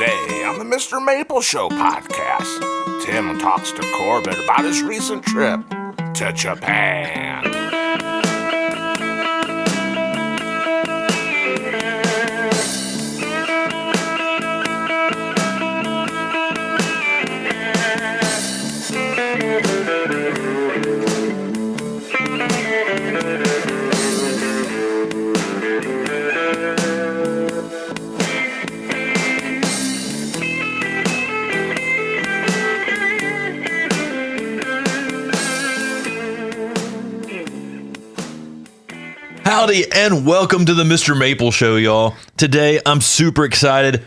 Today on the MrMaple Show podcast, Tim talks to Corbin about his recent trip to Japan. Howdy and welcome to the MrMaple Show, y'all. Today, I'm super excited.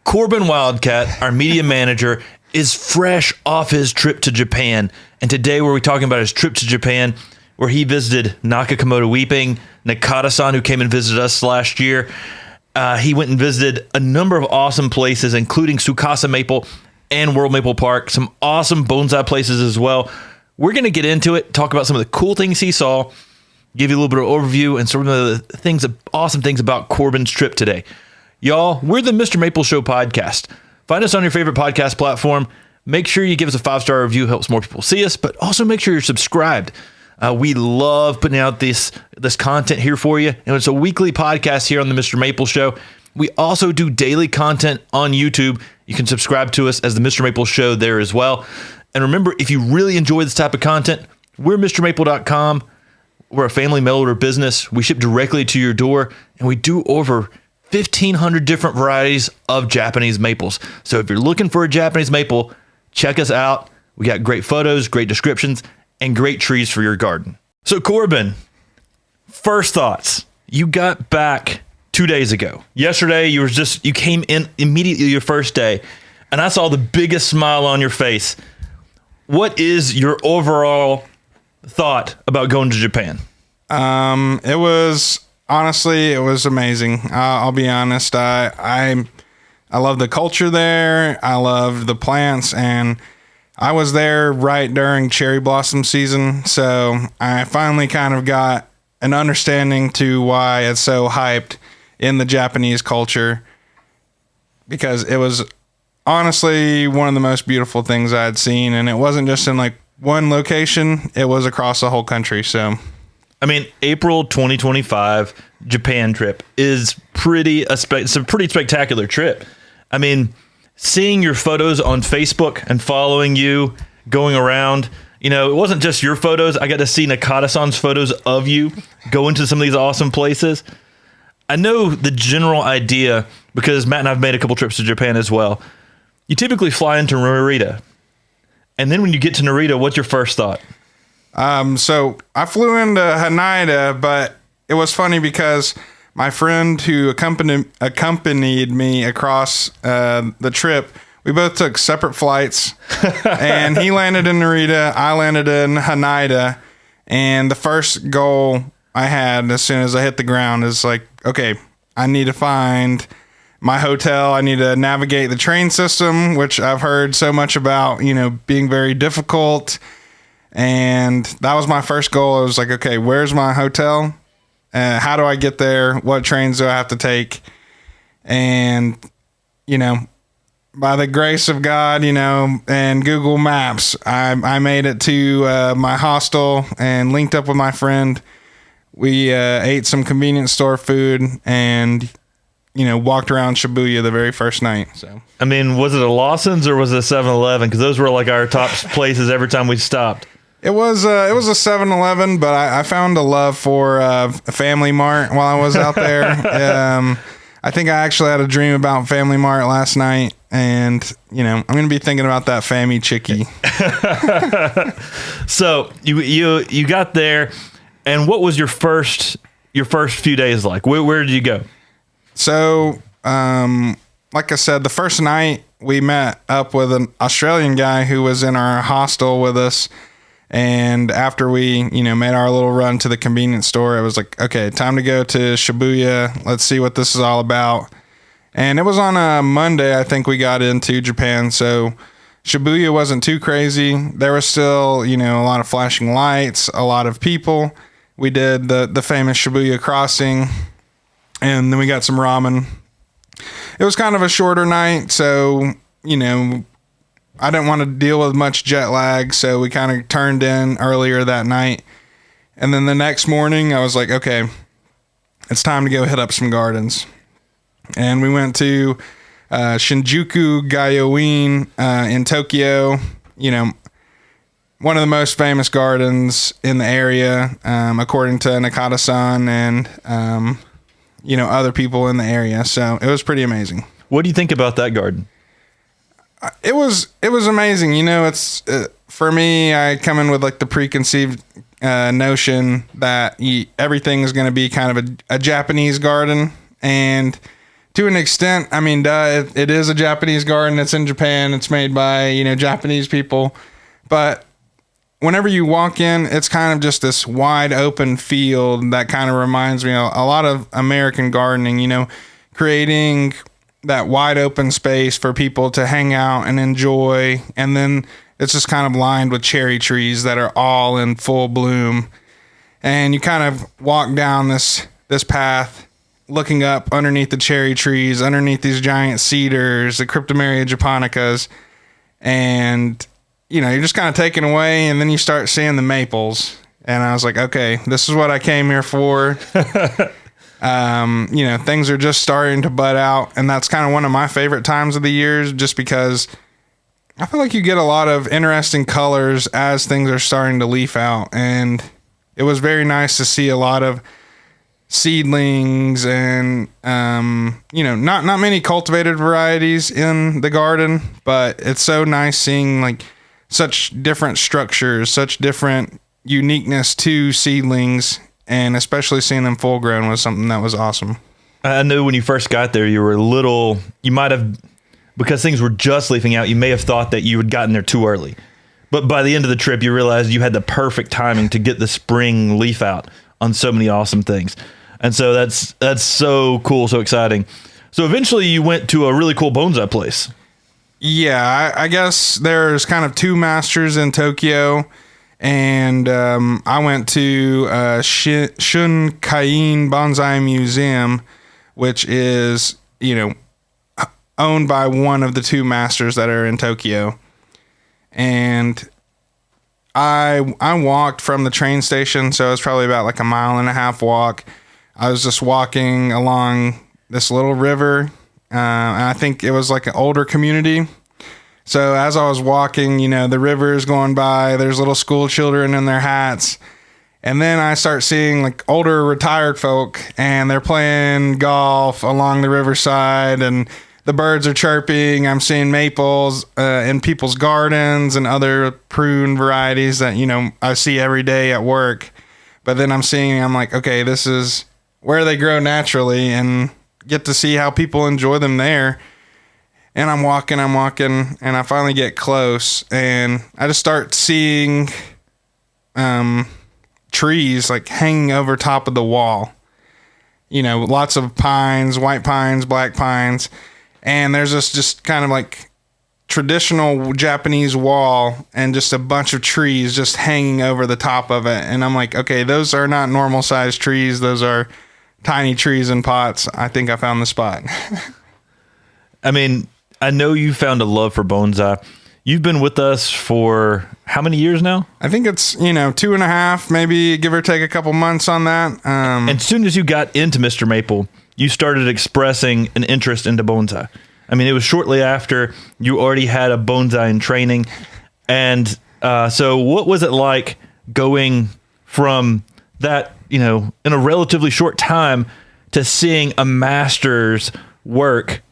Corbin Wildcat, our media manager, is fresh off his trip to Japan. And today we're talking about his trip to Japan, where he visited Nakamoto Weeping, Nakata-san, who came and visited us last year. He went and visited a number of awesome places, including Tsukasa Maple and World Maple Park. Some awesome bonsai places as well. We're going to get into it, talk about some of the cool things he saw, give you a little bit of overview and some of the things, awesome things about Corbin's trip today. Y'all, we're the MrMaple Show podcast. Find us on your favorite podcast platform. Make sure you give us a 5-star review, helps more people see us, but also make sure you're subscribed. We love putting out this content here for you. And it's a weekly podcast here on the MrMaple Show. We also do daily content on YouTube. You can subscribe to us as the MrMaple Show there as well. And remember, if you really enjoy this type of content, we're MrMaple.com. We're a family mail order business. We ship directly to your door, and we do over 1,500 different varieties of Japanese maples. So if you're looking for a Japanese maple, check us out. We got great photos, great descriptions, and great trees for your garden. So Corbin, first thoughts. You got back 2 days ago. Yesterday, you came in immediately your first day, and I saw the biggest smile on your face. What is your overall thought about going to Japan? It was amazing. I'll be honest. I love the culture there. I love the plants, and I was there right during cherry blossom season. So I finally kind of got an understanding to why it's so hyped in the Japanese culture, because it was honestly one of the most beautiful things I had seen. And it wasn't just in like one location, it was across the whole country. So I mean, April 2025 Japan trip is it's a pretty spectacular trip. I mean, seeing your photos on Facebook and following you going around, it wasn't just your photos. I got to see Nakata-san's photos of you going to some of these awesome places. I know the general idea because Matt and I've made a couple trips to Japan as well. You typically fly into Narita. And then when you get to Narita, what's your first thought? So I flew into Haneda, but it was funny because my friend who accompanied me across the trip, we both took separate flights, and he landed in Narita, I landed in Haneda, and the first goal I had as soon as I hit the ground is like, okay, I need to find my hotel. I need to navigate the train system, which I've heard so much about, being very difficult. And that was my first goal. I was like, okay, where's my hotel? How do I get there? What trains do I have to take? And, by the grace of God, and Google Maps, I made it to my hostel and linked up with my friend. We ate some convenience store food and walked around Shibuya the very first night. So, I mean, was it a Lawson's or was it a 7-Eleven? Because those were like our top places every time we stopped. It was a 7-Eleven, but I found a love for Family Mart while I was out there. I think I actually had a dream about Family Mart last night, and I'm going to be thinking about that Fammy Chickie. So you got there, and what was your first few days like? Where did you go? So, like I said, the first night we met up with an Australian guy who was in our hostel with us. And after we, made our little run to the convenience store, it was like, okay, time to go to Shibuya. Let's see what this is all about. And it was on a Monday, I think we got into Japan. So Shibuya wasn't too crazy. There was still, a lot of flashing lights, a lot of people. We did the famous Shibuya crossing, and then we got some ramen. it was kind of a shorter night. So, you know, I didn't want to deal with much jet lag. So we kind of turned in earlier that night. And then the next morning I was like, okay, it's time to go hit up some gardens. And we went to Shinjuku Gyoen in Tokyo, you know, one of the most famous gardens in the area, according to Nakata-san and, you know, other people in the area. So it was pretty amazing. What do you think about that garden? It was amazing. You know, it's for me, I come in with like the preconceived notion that everything is going to be kind of a Japanese garden. And to an extent, I mean, it is a Japanese garden. It's in Japan. It's made by, you know, Japanese people. But whenever you walk in, it's kind of just this wide open field that kind of reminds me a lot of American gardening, you know, creating that wide open space for people to hang out and enjoy. And then it's just kind of lined with cherry trees that are all in full bloom. And you kind of walk down this path, looking up underneath the cherry trees, underneath these giant cedars, the Cryptomeria japonicas, and you know, you're just kind of taken away, and then you start seeing the maples. And I was like, okay, this is what I came here for. You know, things are just starting to bud out, and that's kind of one of my favorite times of the year, just because I feel like you get a lot of interesting colors as things are starting to leaf out. And it was very nice to see a lot of seedlings and, you know, not many cultivated varieties in the garden, but it's so nice seeing like such different structures, such different uniqueness to seedlings, and especially seeing them full grown was something that was awesome. I know when you first got there, you might have, because things were just leafing out, you may have thought that you had gotten there too early. But by the end of the trip, you realized you had the perfect timing to get the spring leaf out on so many awesome things. And so that's so cool, so exciting. So eventually you went to a really cool bonsai place. Yeah, I guess there's kind of two masters in Tokyo, and I went to Shunkain Bonsai Museum, which is, you know, owned by one of the two masters that are in Tokyo. And I walked from the train station, so it's probably about like a 1.5 mile walk. I was just walking along this little river. And I think it was like an older community. So as I was walking, you know, the river is going by. There's little school children in their hats. And then I start seeing like older retired folk, and they're playing golf along the riverside, and the birds are chirping. I'm seeing maples in people's gardens and other prune varieties that, you know, I see every day at work. But then I'm like, okay, this is where they grow naturally, and get to see how people enjoy them there. And I'm walking, and I finally get close, and I just start seeing trees like hanging over top of the wall. You know, lots of pines, white pines, black pines, and there's this just kind of like traditional Japanese wall and just a bunch of trees just hanging over the top of it. And I'm like, okay, those are not normal sized trees. Those are tiny trees in pots. I think I found the spot. I mean, I know you found a love for bonsai. You've been with us for how many years now? I think it's, 2.5, maybe give or take a couple months on that. And as soon as you got into MrMaple, you started expressing an interest into bonsai. I mean, it was shortly after you already had a bonsai in training. And so what was it like going from that, in a relatively short time to seeing a master's work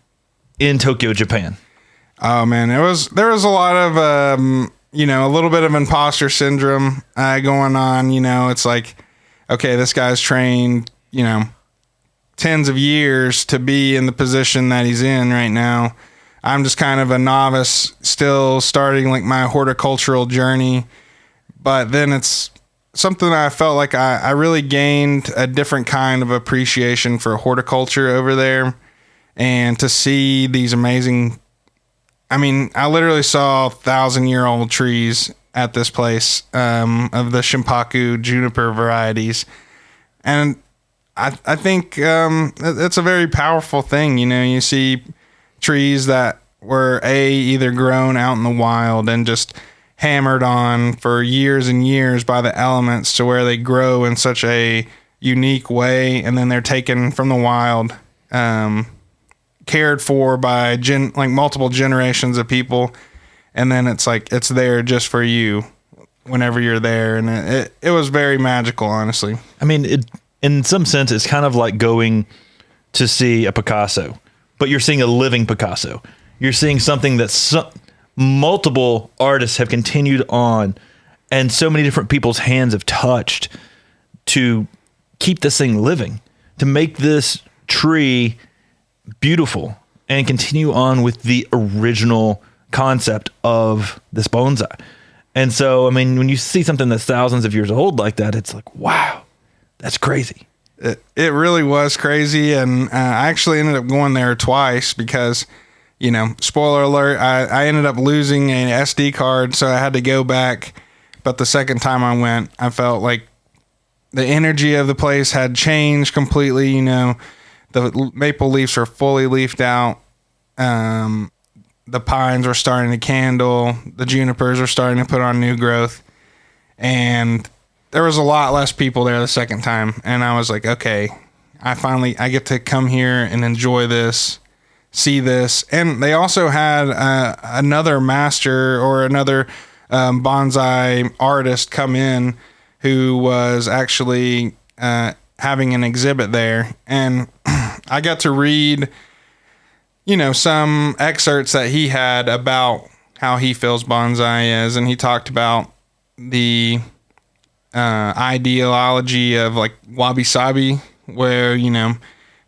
in Tokyo, Japan? Oh man, there was a lot of, a little bit of imposter syndrome going on. It's like, okay, this guy's trained, tens of years to be in the position that he's in right now. I'm just kind of a novice, still starting like my horticultural journey. But then it's something I felt like I really gained a different kind of appreciation for horticulture over there. And to see these amazing, I literally saw 1,000-year-old trees at this place of the Shimpaku juniper varieties. And I think it's a very powerful thing. You know, you see trees that were either grown out in the wild and just hammered on for years and years by the elements to where they grow in such a unique way, and then they're taken from the wild, cared for by multiple generations of people, and then it's like it's there just for you whenever you're there, and it was very magical, honestly. I mean, in some sense, it's kind of like going to see a Picasso, but you're seeing a living Picasso. You're seeing something that multiple artists have continued on, and so many different people's hands have touched to keep this thing living, to make this tree beautiful and continue on with the original concept of this bonsai. And so, I mean, when you see something that's thousands of years old like that, it's like, wow, that's crazy. It really was crazy. And I actually ended up going there twice because, you know, spoiler alert, I ended up losing an SD card, so I had to go back. But the second time I went, I felt like the energy of the place had changed completely. You know, the maple leaves were fully leafed out. The pines were starting to candle. The junipers were starting to put on new growth. And there was a lot less people there the second time. And I was like, okay, I get to come here and enjoy this, see this. And they also had another master or another bonsai artist come in who was actually having an exhibit there. And I got to read, you know, some excerpts that he had about how he feels bonsai is. And he talked about the ideology of like wabi-sabi, where, you know,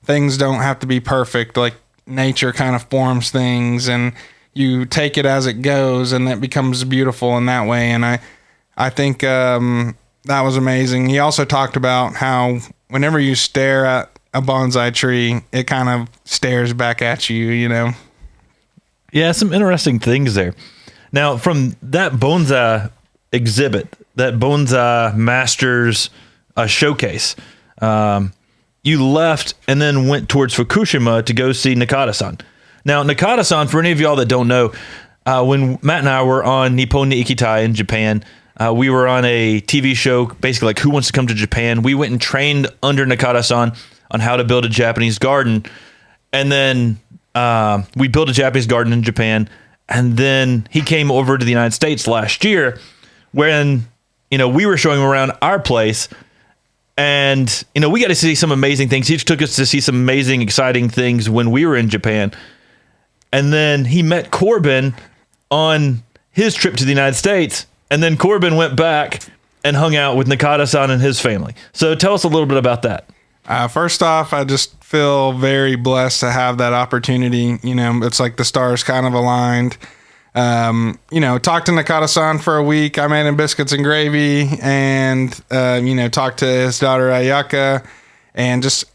things don't have to be perfect. Like nature kind of forms things and you take it as it goes, and it becomes beautiful in that way. And I think that was amazing. He also talked about how whenever you stare at a bonsai tree, it kind of stares back at you, you know? Yeah, some interesting things there. Now, from that bonsai exhibit, that bonsai masters showcase, you left and then went towards Fukushima to go see Nakata-san. Now, Nakata-san, for any of y'all that don't know, when Matt and I were on Nippon ni Ikitai in Japan, we were on a TV show, basically like Who Wants to Come to Japan. We went and trained under Nakata-san on how to build a Japanese garden. And then we built a Japanese garden in Japan. And then he came over to the United States last year when, you know, we were showing him around our place. And, you know, we got to see some amazing things. He took us to see some amazing, exciting things when we were in Japan. And then he met Corbin on his trip to the United States. And then Corbin went back and hung out with Nakata-san and his family. So tell us a little bit about that. First off, I just feel very blessed to have that opportunity. You know, it's like the stars kind of aligned. You know, talked to Nakata-san for a week. I made him biscuits and gravy, and, you know, talked to his daughter Ayaka, and just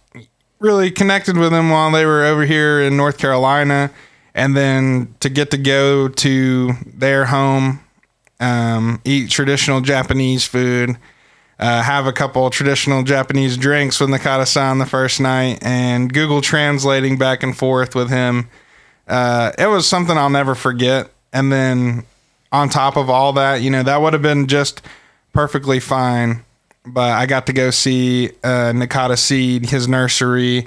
really connected with him while they were over here in North Carolina. And then to get to go to their home, eat traditional Japanese food, have a couple traditional Japanese drinks with Nakata-san the first night, and Google translating back and forth with him. It was something I'll never forget. And then on top of all that, you know, that would have been just perfectly fine. But I got to go see Nakata Seed, his nursery.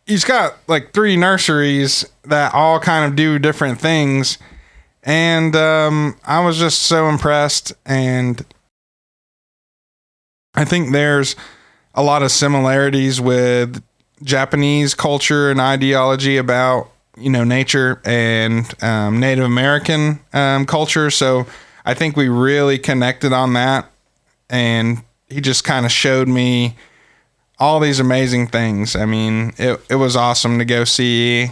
He's got like 3 nurseries that all kind of do different things. And I was just so impressed. And I think there's a lot of similarities with Japanese culture and ideology about, you know, nature and Native American culture. So I think we really connected on that. And he just kind of showed me all these amazing things. I mean, it was awesome to go see.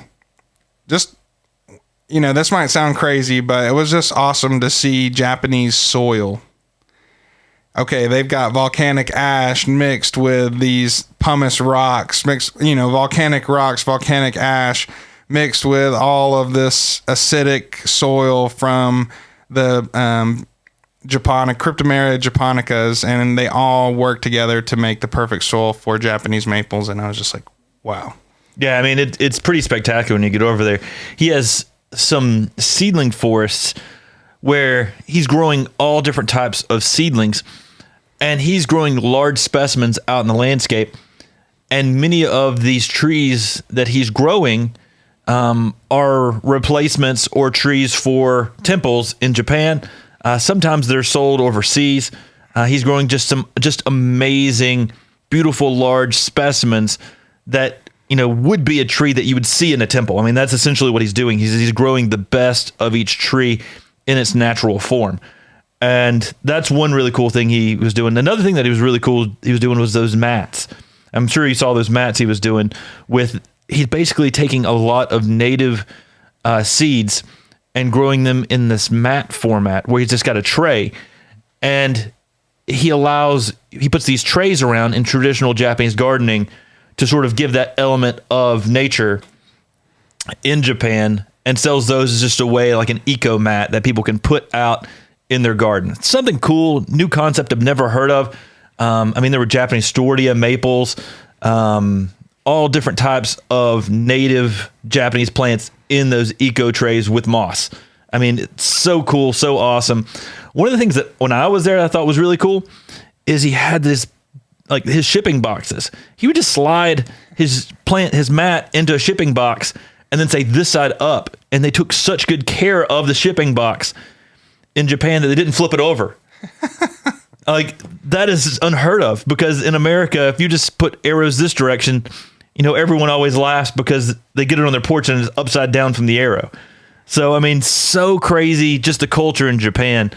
Just, you know, this might sound crazy, but it was just awesome to see Japanese soil. Okay, they've got volcanic ash mixed with these pumice rocks, mixed, you know, volcanic rocks, volcanic ash mixed with all of this acidic soil from the Cryptomeria japonicas, and they all work together to make the perfect soil for Japanese maples. And I was just like, wow. Yeah, I mean, it's pretty spectacular when you get over there. He has some seedling forests where he's growing all different types of seedlings, and he's growing large specimens out in the landscape. And many of these trees that he's growing are replacements or trees for temples in Japan. Sometimes they're sold overseas. He's growing just amazing, beautiful, large specimens that would be a tree that you would see in a temple. I mean, that's essentially what he's doing. He's growing the best of each tree in its natural form. And that's one really cool thing he was doing. Another thing that he was really cool he was doing was those mats. I'm sure you saw those mats he was doing he's basically taking a lot of native seeds and growing them in this mat format where he's just got a tray, and he puts these trays around in traditional Japanese gardening to sort of give that element of nature in Japan, and sells those as just a way, like an eco mat that people can put out in their garden. It's something cool, new concept I've never heard of. I mean, there were Japanese Stordia maples, all different types of native Japanese plants in those eco trays with moss. I mean, it's so cool, so awesome. One of the things that when I was there I thought was really cool is he had this, like his shipping boxes. He would just slide his mat into a shipping box and then say this side up. And they took such good care of the shipping box in Japan that they didn't flip it over. Like, that is unheard of, because in America, if you just put arrows this direction, everyone always laughs because they get it on their porch and it's upside down from the arrow. So, I mean, so crazy, just the culture in Japan.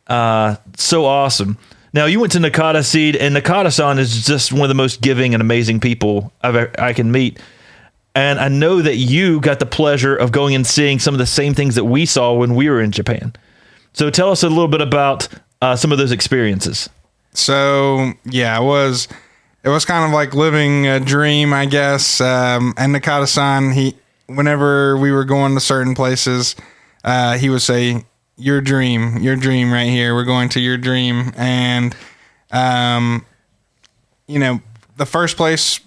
So awesome. Now, you went to Nakata Seed, and Nakata-san is just one of the most giving and amazing people I can meet. And I know that you got the pleasure of going and seeing some of the same things that we saw when we were in Japan. So tell us a little bit about some of those experiences. So, yeah, it was kind of like living a dream, I guess. And Nakata-san, whenever we were going to certain places, he would say, your dream right here. We're going to your dream. And, the first place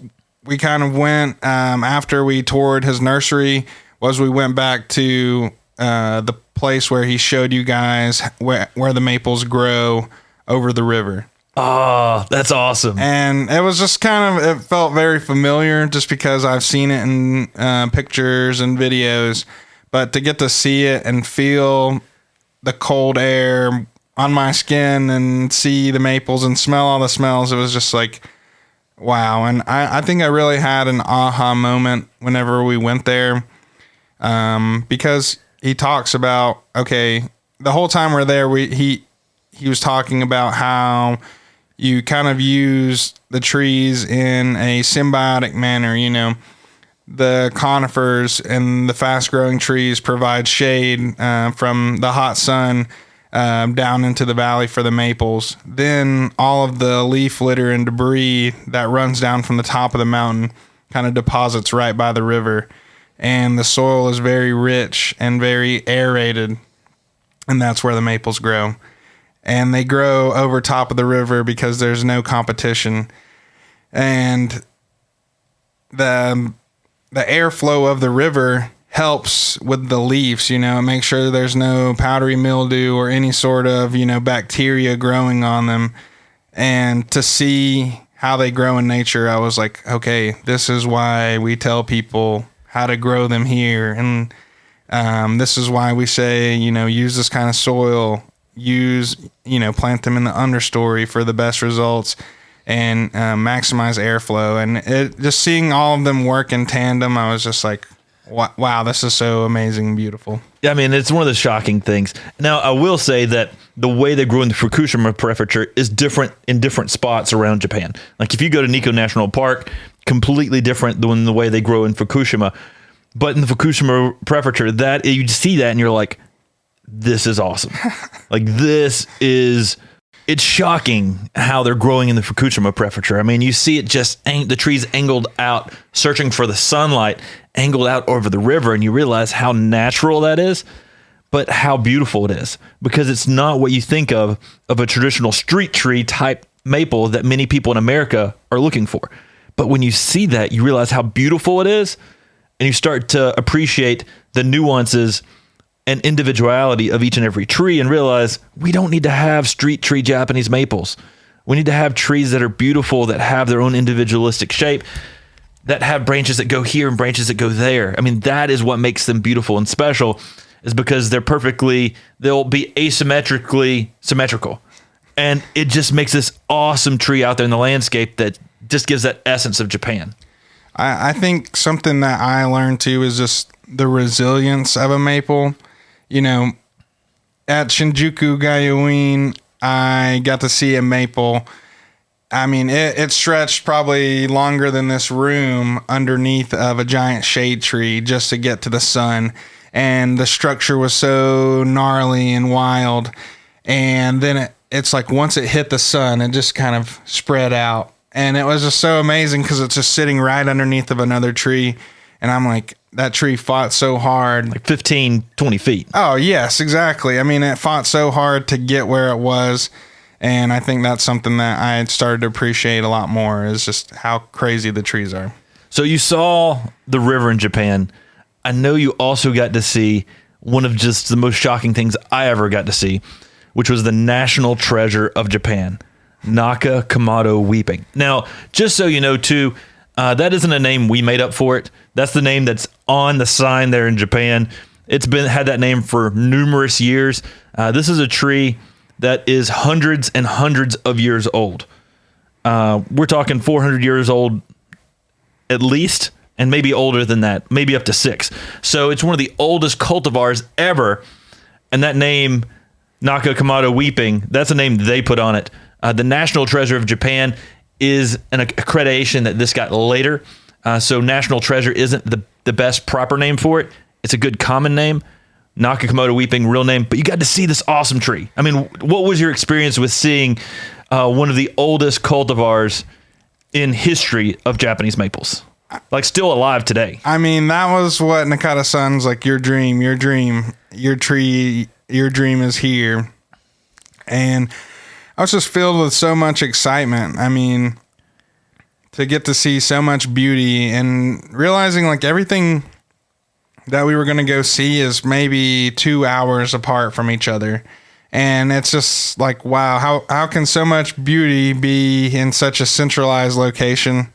we kind of went after we toured his nursery was we went back to the place where he showed you guys where the maples grow over the river. Oh, that's awesome. And it was just it felt very familiar just because I've seen it in pictures and videos, but to get to see it and feel the cold air on my skin and see the maples and smell all the smells, it was just like, wow. And I think I really had an aha moment whenever we went there, because he talks about, okay, the whole time we're there, he was talking about how you kind of use the trees in a symbiotic manner. The conifers and the fast growing trees provide shade from the hot sun down into the valley for the maples. Then all of the leaf litter and debris that runs down from the top of the mountain kind of deposits right by the river. And the soil is very rich and very aerated. And that's where the maples grow. And they grow over top of the river because there's no competition. And the airflow of the river helps with the leaves, it makes sure there's no powdery mildew or any sort of, bacteria growing on them. And to see how they grow in nature, I was like, okay, this is why we tell people how to grow them here. And this is why we say, use this kind of soil, plant them in the understory for the best results, and maximize airflow. And just seeing all of them work in tandem, I was just like, wow, this is so amazing and beautiful. I mean, it's one of the shocking things. Now, I will say that the way they grow in the Fukushima prefecture is different in different spots around Japan. Like if you go to Nikko National Park, completely different than the way they grow in Fukushima. But in the Fukushima prefecture, that you see that and you're like, this is awesome. Like it's shocking how they're growing in the Fukushima prefecture. I mean, you see it just the trees angled out, searching for the sunlight, angled out over the river, and you realize how natural that is. but how beautiful it is, because it's not what you think of a traditional street tree type maple that many people in America are looking for. But when you see that, you realize how beautiful it is, and you start to appreciate the nuances and individuality of each and every tree and realize we don't need to have street tree Japanese maples. We need to have trees that are beautiful, that have their own individualistic shape, that have branches that go here and branches that go there. I mean, that is what makes them beautiful and special, is because they'll be asymmetrically symmetrical. And it just makes this awesome tree out there in the landscape that just gives that essence of Japan. I think something that I learned too is just the resilience of a maple. You know, at Shinjuku Gyoen, I got to see a maple. I mean, it stretched probably longer than this room underneath of a giant shade tree just to get to the sun. And the structure was so gnarly and wild. And then it's like once it hit the sun, it just kind of spread out. And it was just so amazing because it's just sitting right underneath of another tree. And I'm like, that tree fought so hard. Like 15, 20 feet. Oh, yes, exactly. I mean, it fought so hard to get where it was. And I think that's something that I started to appreciate a lot more, is just how crazy the trees are. So you saw the river in Japan. I know you also got to see one of just the most shocking things I ever got to see, which was the national treasure of Japan, Nakamoto weeping. Now, just so you know, too, that isn't a name we made up for it. That's the name that's on the sign there in Japan. It's had that name for numerous years. This is a tree that is hundreds and hundreds of years old. We're talking 400 years old at least, and maybe older than that, maybe up to 6. So it's one of the oldest cultivars ever. And that name, Nakamoto weeping, that's a name they put on it. The national treasure of Japan is an accreditation that this got later. So national treasure isn't the best proper name for it. It's a good common name. Nakamoto weeping, real name. But you got to see this awesome tree. I mean, what was your experience with seeing one of the oldest cultivars in history of Japanese maples? Like, still alive today. I mean, that was what Nakata-san's like, your dream, your tree, your dream is here. And I was just filled with so much excitement. I mean, to get to see so much beauty and realizing like everything that we were going to go see is maybe 2 hours apart from each other. And it's just like, wow, how can so much beauty be in such a centralized location?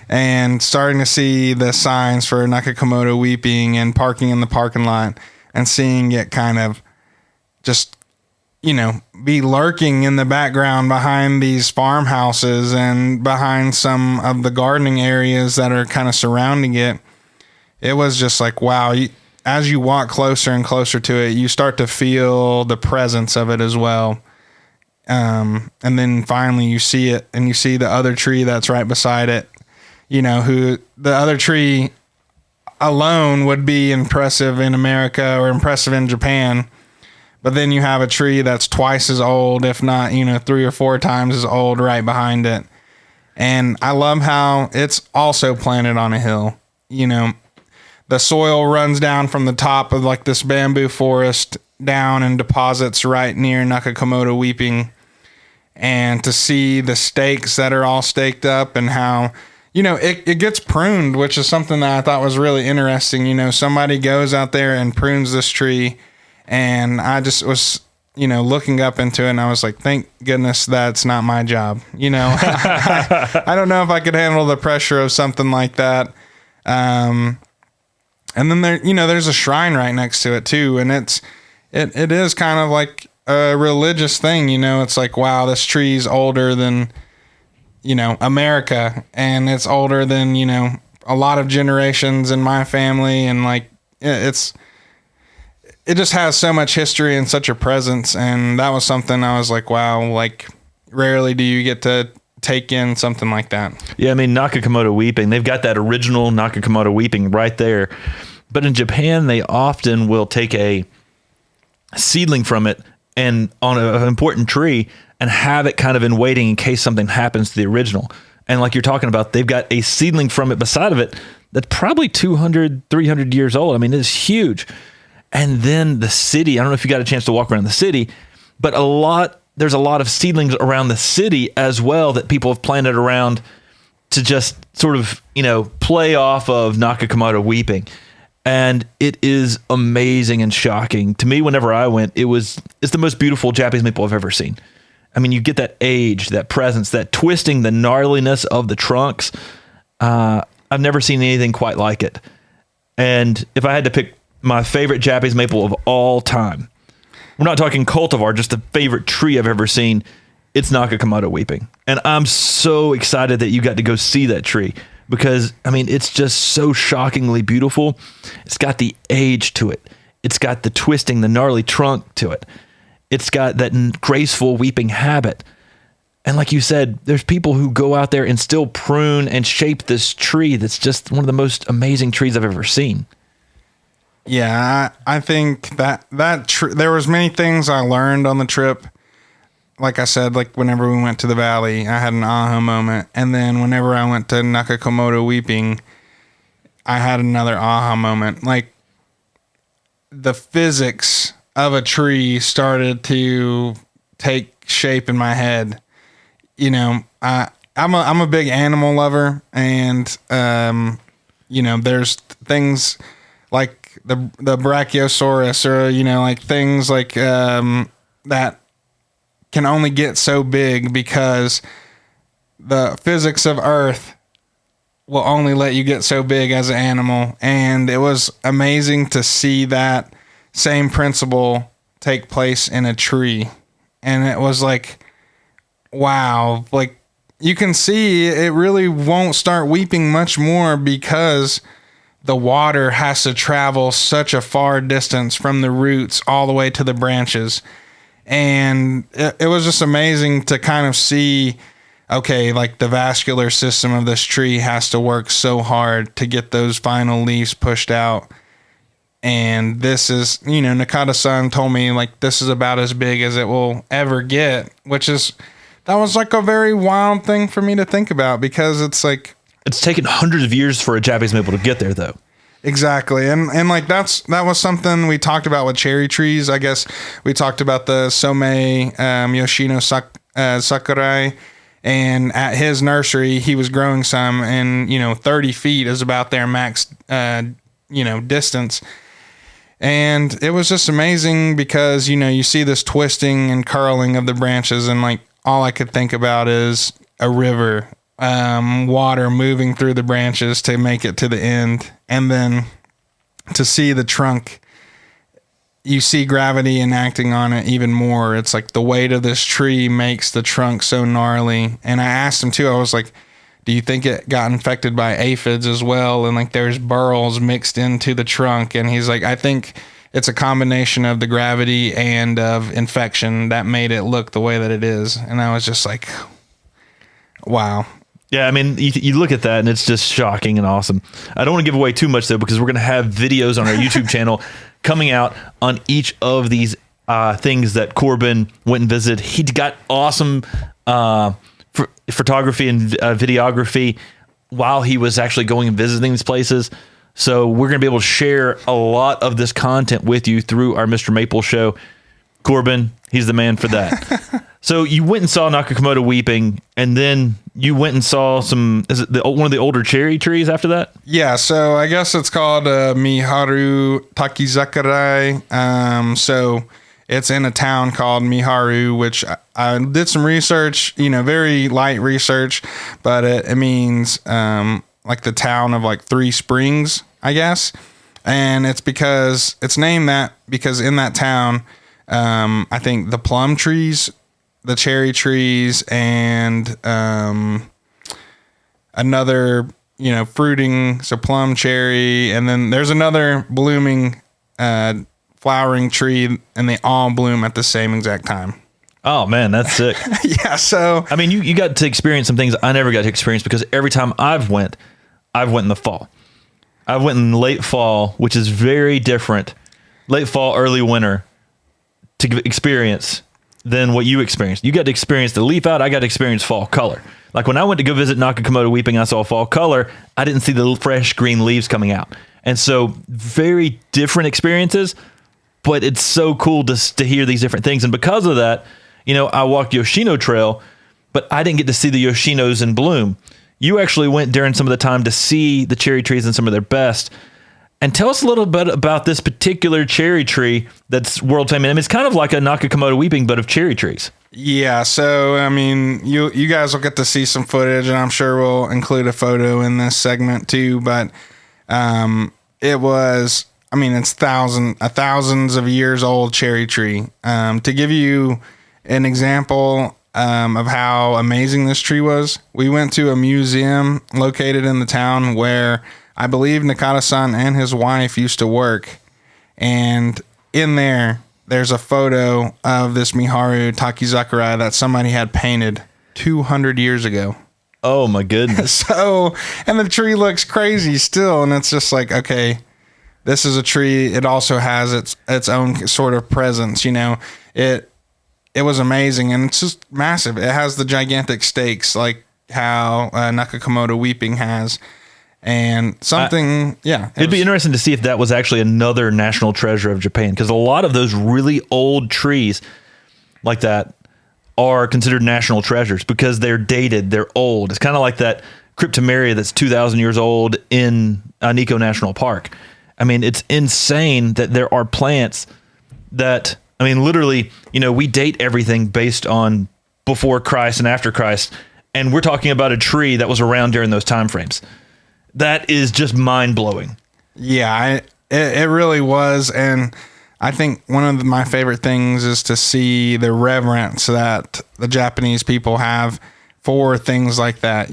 And starting to see the signs for Nakamoto weeping and parking in the parking lot and seeing it kind of just, you know, be lurking in the background behind these farmhouses and behind some of the gardening areas that are kind of surrounding it. It was just like, wow, as you walk closer and closer to it, you start to feel the presence of it as well. And then finally you see it, and you see the other tree that's right beside it, you know, who the other tree alone would be impressive in America or impressive in Japan. But then you have a tree that's twice as old, if not, 3 or 4 times as old right behind it. And I love how it's also planted on a hill. The soil runs down from the top of like this bamboo forest down and deposits right near Nakamoto weeping. And to see the stakes that are all staked up and how, it gets pruned, which is something that I thought was really interesting. Somebody goes out there and prunes this tree. And I just was, looking up into it, and I was like, thank goodness that's not my job. I don't know if I could handle the pressure of something like that. And then there's a shrine right next to it too. And it is kind of like a religious thing. It's like, wow, this tree's older than, America, and it's older than, a lot of generations in my family. And like, it just has so much history and such a presence. And that was something I was like, wow, like rarely do you get to take in something like that. Yeah, I mean, Nakamoto weeping, they've got that original Nakamoto weeping right there. But in Japan, they often will take a seedling from it and on an important tree and have it kind of in waiting in case something happens to the original. And like you're talking about, they've got a seedling from it beside of it that's probably 200, 300 years old. I mean, it's huge. And then the city, I don't know if you got a chance to walk around the city, but there's a lot of seedlings around the city as well that people have planted around to just sort of, play off of Nakamoto weeping. And it is amazing and shocking. To me, whenever I went, it's the most beautiful Japanese maple I've ever seen. I mean, you get that age, that presence, that twisting, the gnarliness of the trunks. I've never seen anything quite like it. And if I had to pick my favorite Japanese maple of all time, we're not talking cultivar, just the favorite tree I've ever seen, it's Nakamoto weeping. And I'm so excited that you got to go see that tree because, I mean, it's just so shockingly beautiful. It's got the age to it. It's got the twisting, the gnarly trunk to it. It's got that graceful weeping habit. And like you said, there's people who go out there and still prune and shape this tree that's just one of the most amazing trees I've ever seen. Yeah, I think that there was many things I learned on the trip. Like I said, like whenever we went to the valley, I had an aha moment. And then whenever I went to Nakamoto weeping, I had another aha moment. Like the physics of a tree started to take shape in my head. I'm a big animal lover, and there's things like the Brachiosaurus, or like things like that can only get so big because the physics of Earth will only let you get so big as an animal. And it was amazing to see that same principle take place in a tree. And it was like, wow, like you can see it really won't start weeping much more because the water has to travel such a far distance from the roots all the way to the branches. And it was just amazing to kind of see, okay, like the vascular system of this tree has to work so hard to get those final leaves pushed out. And this is, Nakata-san told me like this is about as big as it will ever get, that was like a very wild thing for me to think about because it's like, it's taken hundreds of years for a Japanese maple to get there, though. Exactly. And like that was something we talked about with cherry trees. I guess we talked about the Somei Yoshino Sakurai, and at his nursery, he was growing some, and 30 feet is about their max distance. And it was just amazing because, you see this twisting and curling of the branches, and like all I could think about is a river. Water moving through the branches to make it to the end. And then to see the trunk, you see gravity enacting on it even more. It's like the weight of this tree makes the trunk so gnarly. And I asked him too, I was like, do you think it got infected by aphids as well? And like there's burls mixed into the trunk. And he's like, I think it's a combination of the gravity and of infection that made it look the way that it is. And I was just like, wow. Yeah, I mean, you look at that and it's just shocking and awesome. I don't want to give away too much though, because we're going to have videos on our YouTube channel coming out on each of these things that Corbin went and visited. He got awesome photography and videography while he was actually going and visiting these places. So we're going to be able to share a lot of this content with you through our MrMaple Show. Corbin, he's the man for that. So you went and saw Nakamoto weeping, and then you went and saw one of the older cherry trees after that? Yeah, so I guess it's called Miharu Takizakurai. So it's in a town called Miharu, which I did some research, very light research, but it means like the town of like 3 springs, I guess. And it's named that because in that town, I think the plum trees, the cherry trees, and another, fruiting, so plum, cherry, and then there's another blooming, flowering tree, and they all bloom at the same exact time. Oh man, that's sick. Yeah, so I mean, you got to experience some things I never got to experience because every time I've went in the fall. I went in late fall, which is very different, late fall, early winter, to experience than what you experienced. You got to experience the leaf out. I got to experience fall color. Like when I went to go visit Nakamoto weeping, I saw fall color. I didn't see the fresh green leaves coming out. And so very different experiences, but it's so cool to hear these different things. And because of that, I walked Yoshino Trail, but I didn't get to see the Yoshinos in bloom. You actually went during some of the time to see the cherry trees and some of their best. And tell us a little bit about this particular cherry tree that's world famous. I mean, it's kind of like a Nakamoto weeping, but of cherry trees. Yeah, so I mean, you guys will get to see some footage, and I'm sure we'll include a photo in this segment too. But it was, I mean, it's thousands of years old cherry tree. To give you an example of how amazing this tree was, we went to a museum located in the town where I believe Nakata-san and his wife used to work. And in there's a photo of this Miharu Takizakura that somebody had painted 200 years ago. Oh my goodness. So, and the tree looks crazy still. And it's just like, okay, this is a tree. It also has its own sort of presence. It was amazing. And it's just massive. It has the gigantic stakes like how Nakamoto weeping has. And it'd be interesting to see if that was actually another national treasure of Japan, because a lot of those really old trees like that are considered national treasures because they're dated, they're old. It's kind of like that cryptomeria that's 2,000 years old in Nikko National Park. I mean, it's insane that there are plants that, I mean, literally, we date everything based on before Christ and after Christ, and we're talking about a tree that was around during those time frames. That is just mind-blowing. Yeah, it really was. And I think one of my favorite things is to see the reverence that the Japanese people have for things like that.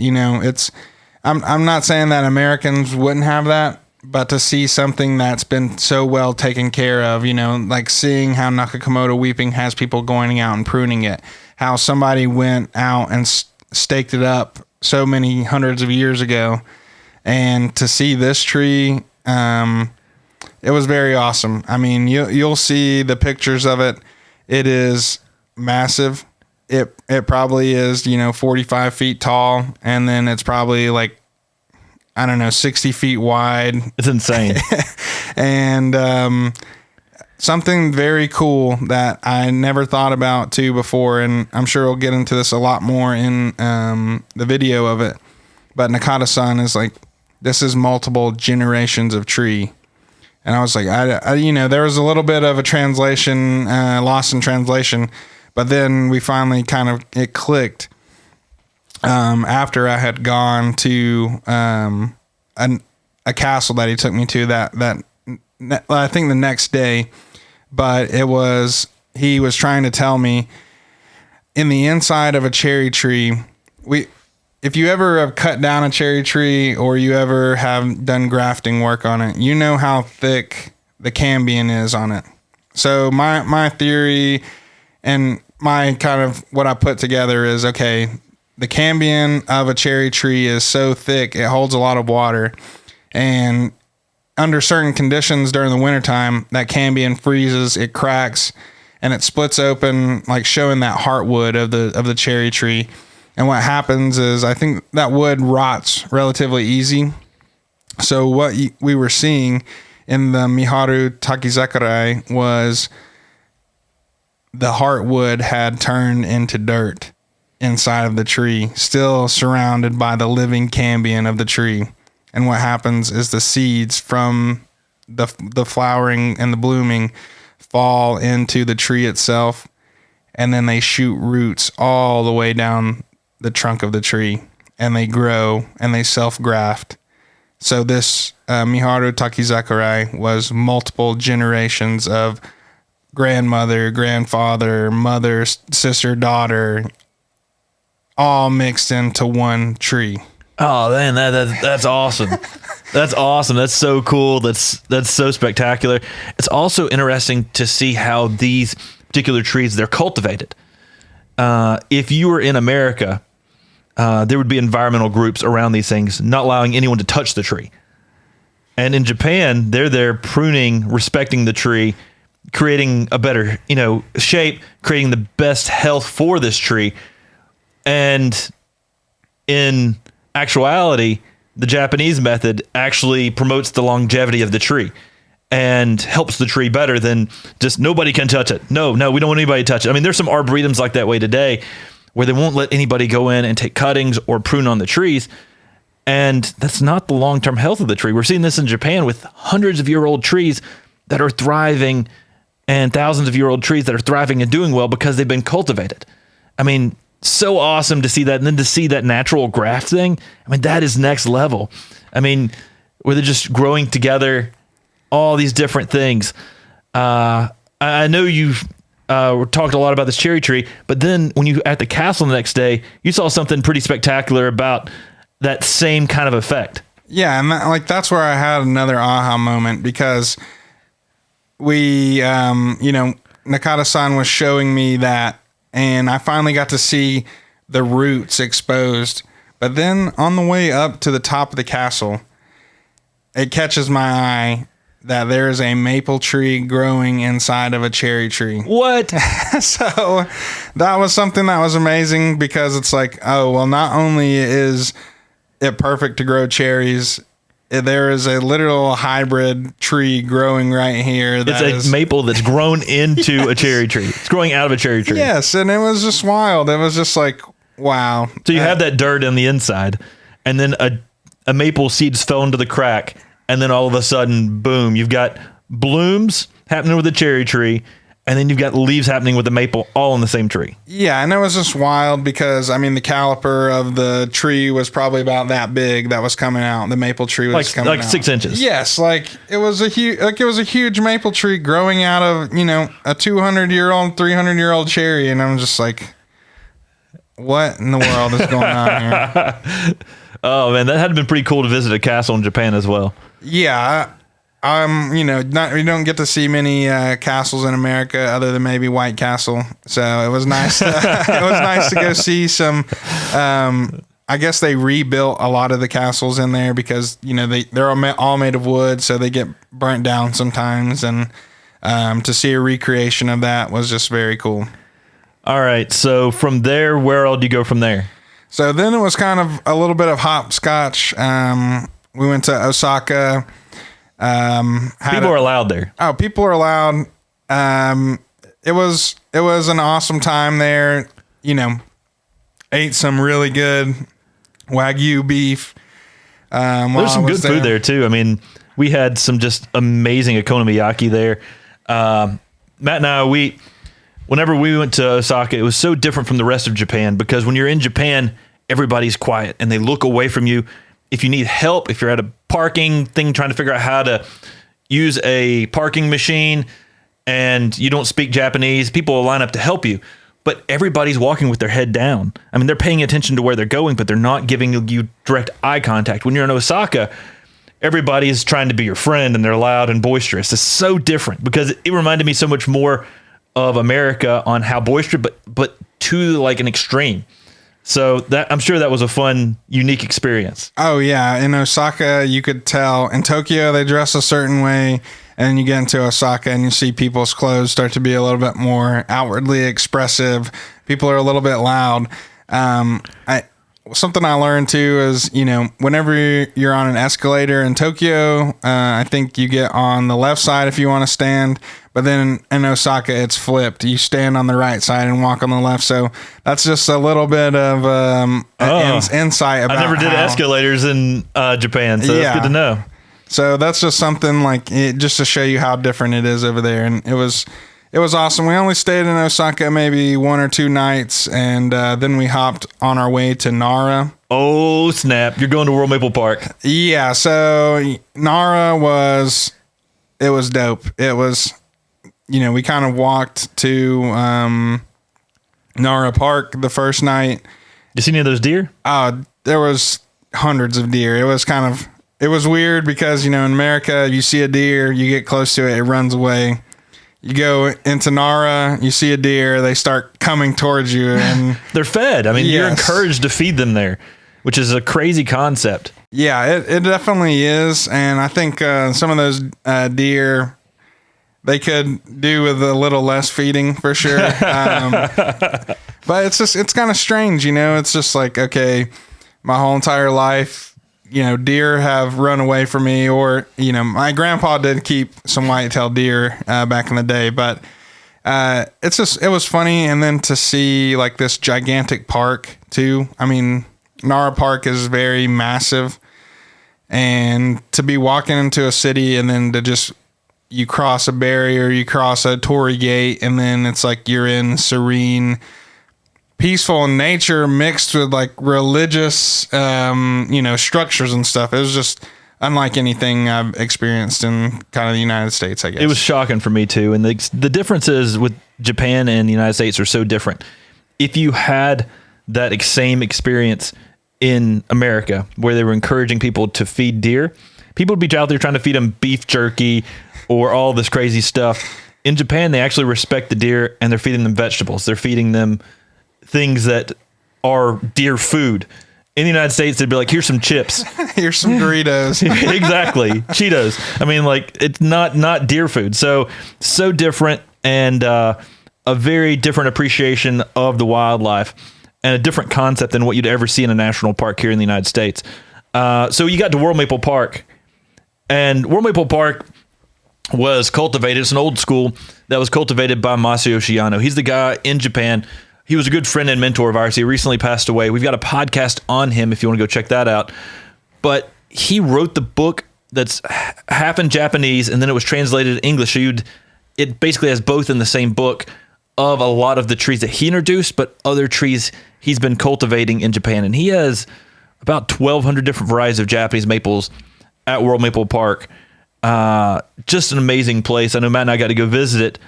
I'm not saying that Americans wouldn't have that, but to see something that's been so well taken care of, like seeing how Nakamoto weeping has people going out and pruning it, how somebody went out and staked it up so many hundreds of years ago. And to see this tree, it was very awesome. I mean, you'll see the pictures of it. It is massive. It probably is, 45 feet tall. And then it's probably like, 60 feet wide. It's insane. And something very cool that I never thought about too before. And I'm sure we'll get into this a lot more in the video of it. But Nakata-san is like, this is multiple generations of tree. And I was like, there was a little bit of a translation, loss in translation, but then we finally it clicked after I had gone to a castle that he took me to that I think the next day, but he was trying to tell me in the inside of a cherry tree, if you ever have cut down a cherry tree or you ever have done grafting work on it, you know how thick the cambium is on it. So my theory and my kind of what I put together is, okay, the cambium of a cherry tree is so thick, it holds a lot of water. And under certain conditions during the wintertime, that cambium freezes, it cracks, and it splits open, like showing that heartwood of the cherry tree. And what happens is I think that wood rots relatively easy. So what we were seeing in the Miharu Takizakura was the heartwood had turned into dirt inside of the tree, still surrounded by the living cambium of the tree. And what happens is the seeds from the flowering and the blooming fall into the tree itself, and then they shoot roots all the way down the trunk of the tree, and they grow and they self-graft. So this Miharu Takizakura was multiple generations of grandmother, grandfather, mother, sister, daughter, all mixed into one tree. Oh man, that's awesome. That's awesome. That's so cool. That's so spectacular. It's also interesting to see how these particular trees, they're cultivated. If you were in America, there would be environmental groups around these things, not allowing anyone to touch the tree. And in Japan, they're there pruning, respecting the tree, creating a better, shape, creating the best health for this tree. And in actuality, the Japanese method actually promotes the longevity of the tree. and helps the tree better than just nobody can touch it. No, we don't want anybody to touch it. I mean, there's some arboretums like that way today where they won't let anybody go in and take cuttings or prune on the trees. And that's not the long-term health of the tree. We're seeing this in Japan with hundreds of year-old trees that are thriving and thousands of year-old trees that are thriving and doing well because they've been cultivated. I mean, so awesome to see that. And then to see that natural graft thing, I mean, that is next level. I mean, where they're just growing together, all these different things. I know you've talked a lot about this cherry tree, but then when you at the castle the next day, you saw something pretty spectacular about that same kind of effect. Yeah, and that's where I had another aha moment, because we, Nakata-san was showing me that, and I finally got to see the roots exposed. But then on the way up to the top of the castle, it catches my eye that there is a maple tree growing inside of a cherry tree. What? So that was something that was amazing, because it's like, oh, well, not only is it perfect to grow cherries, there is a literal hybrid tree growing right here. It's a maple that's grown into a cherry tree. It's growing out of a cherry tree. Yes, and it was just wild. It was just like, wow. So you have that dirt on the inside, and then a maple seeds fell into the crack, and then all of a sudden, boom, you've got blooms happening with the cherry tree, and then you've got leaves happening with the maple all in the same tree. Yeah, and it was just wild because, I mean, the caliper of the tree was probably about that big that was coming out. The maple tree was coming out. Like 6 inches. Yes, it was a huge maple tree growing out of, a 200-year-old, 300-year-old cherry, and I'm just like, what in the world is going on here? Oh, man, that had been pretty cool to visit a castle in Japan as well. Yeah, we don't get to see many castles in America other than maybe White Castle. So it was nice. It was nice to go see some. I guess they rebuilt a lot of the castles in there because they're all made of wood, so they get burnt down sometimes. And to see a recreation of that was just very cool. All right, so from there, where all do you go from there? So then it was kind of a little bit of hopscotch. We went to Osaka. People are allowed there. Oh, people are allowed. It was an awesome time there. Ate some really good Wagyu beef. There's some good food there too. I mean, we had some just amazing okonomiyaki there. Matt and I, whenever we went to Osaka, it was so different from the rest of Japan, because when you're in Japan, everybody's quiet and they look away from you. If you need help, if you're at a parking thing trying to figure out how to use a parking machine and you don't speak Japanese, people will line up to help you. But everybody's walking with their head down. I mean, they're paying attention to where they're going, but they're not giving you direct eye contact. When you're in Osaka, everybody is trying to be your friend and they're loud and boisterous. It's so different because it reminded me so much more of America on how boisterous, but to like an extreme. So that I'm sure that was a fun, unique experience. Oh yeah, in Osaka you could tell. In Tokyo they dress a certain way, and then you get into Osaka and you see people's clothes start to be a little bit more outwardly expressive. People are a little bit loud. Something I learned too is, whenever you're on an escalator in Tokyo, I think you get on the left side if you want to stand. But then in Osaka, it's flipped. You stand on the right side and walk on the left. So that's just a little bit of insight about. I never did escalators in Japan, so that's good to know. So that's just something just to show you how different it is over there. And it was awesome. We only stayed in Osaka maybe 1 or 2 nights, and then we hopped on our way to Nara. Oh, snap. You're going to World Maple Park. Yeah, so Nara was dope. It was, we kind of walked to Nara Park the first night. Did you see any of those deer? There was hundreds of deer. It was weird because, in America, you see a deer, you get close to it, it runs away. You go into Nara, you see a deer, they start coming towards you, and they're fed. I mean, You're encouraged to feed them there, which is a crazy concept. Yeah, it definitely is. And I think some of those deer, they could do with a little less feeding for sure. But it's kind of strange, It's just like, okay, my whole entire life, deer have run away from me, or, my grandpa did keep some white-tailed deer back in the day, but it was funny. And then to see like this gigantic park too. I mean, Nara Park is very massive, and to be walking into a city and then to just, you cross a barrier, you cross a torii gate, and then it's like you're in serene, peaceful nature mixed with like religious, structures and stuff. It was just unlike anything I've experienced in kind of the United States, I guess. It was shocking for me too. And the differences with Japan and the United States are so different. If you had that same experience in America, where they were encouraging people to feed deer, people would be out there trying to feed them beef jerky or all this crazy stuff. In Japan, they actually respect the deer, and they're feeding them vegetables. They're feeding them things that are deer food. In the United States, they'd be like, here's some chips. Here's some Doritos. Exactly. Cheetos. I mean, like, it's not deer food. So different, and a very different appreciation of the wildlife, and a different concept than what you'd ever see in a national park here in the United States. So you got to World Maple Park, and World Maple Park was cultivated. It's an old school that was cultivated by Masayoshi Yano. He's the guy in Japan. He was a good friend and mentor of ours. He recently passed away. We've got a podcast on him if you want to go check that out. But he wrote the book that's half in Japanese, and then it was translated in English. So it basically has both in the same book of a lot of the trees that he introduced, but other trees he's been cultivating in Japan. And he has about 1,200 different varieties of Japanese maples at World Maple Park. Just an amazing place. I know Matt and I got to go visit it,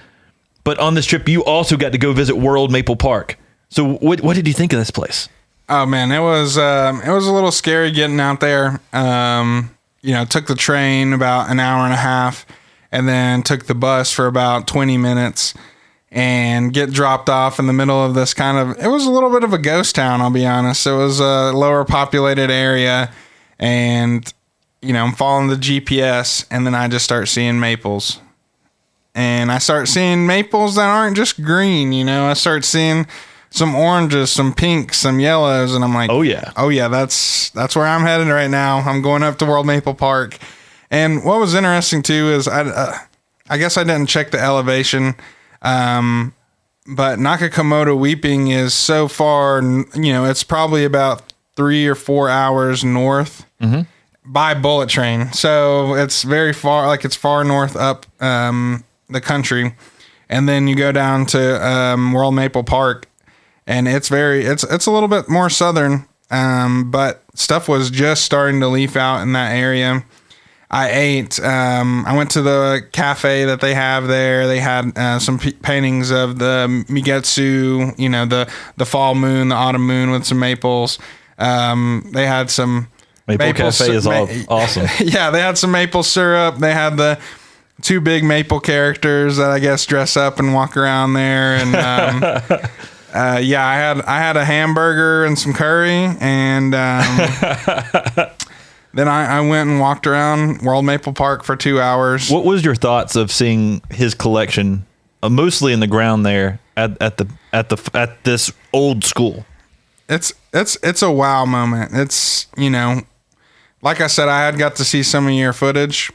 but on this trip, you also got to go visit World Maple Park. So what did you think of this place? Oh man, it was a little scary getting out there. Took the train about an hour and a half, and then took the bus for about 20 minutes, and get dropped off in the middle of this it was a little bit of a ghost town, I'll be honest. It was a lower populated area, and I'm following the GPS, and then I just start seeing maples. And I start seeing maples that aren't just green, I start seeing some oranges, some pinks, some yellows, and I'm like, oh yeah, that's where I'm headed right now. I'm going up to World Maple Park. And what was interesting too is I guess I didn't check the elevation, but Nakamoto Weeping is so far, it's probably about 3 or 4 hours north. Mm-hmm. By bullet train. So it's very far, like it's far north up the country. And then you go down to World Maple Park, and it's a little bit more southern, but stuff was just starting to leaf out in that area. I ate, I went to the cafe that they have there. They had some paintings of the Migetsu, the fall moon, the autumn moon with some maples. They had some Maple Cafe is awesome. Yeah, they had some maple syrup. They had the 2 big maple characters that I guess dress up and walk around there. And I had a hamburger and some curry, and then I went and walked around World Maple Park for 2 hours. What was your thoughts of seeing his collection, mostly in the ground there at this old school? It's a wow moment. It's, like I said, I had got to see some of your footage,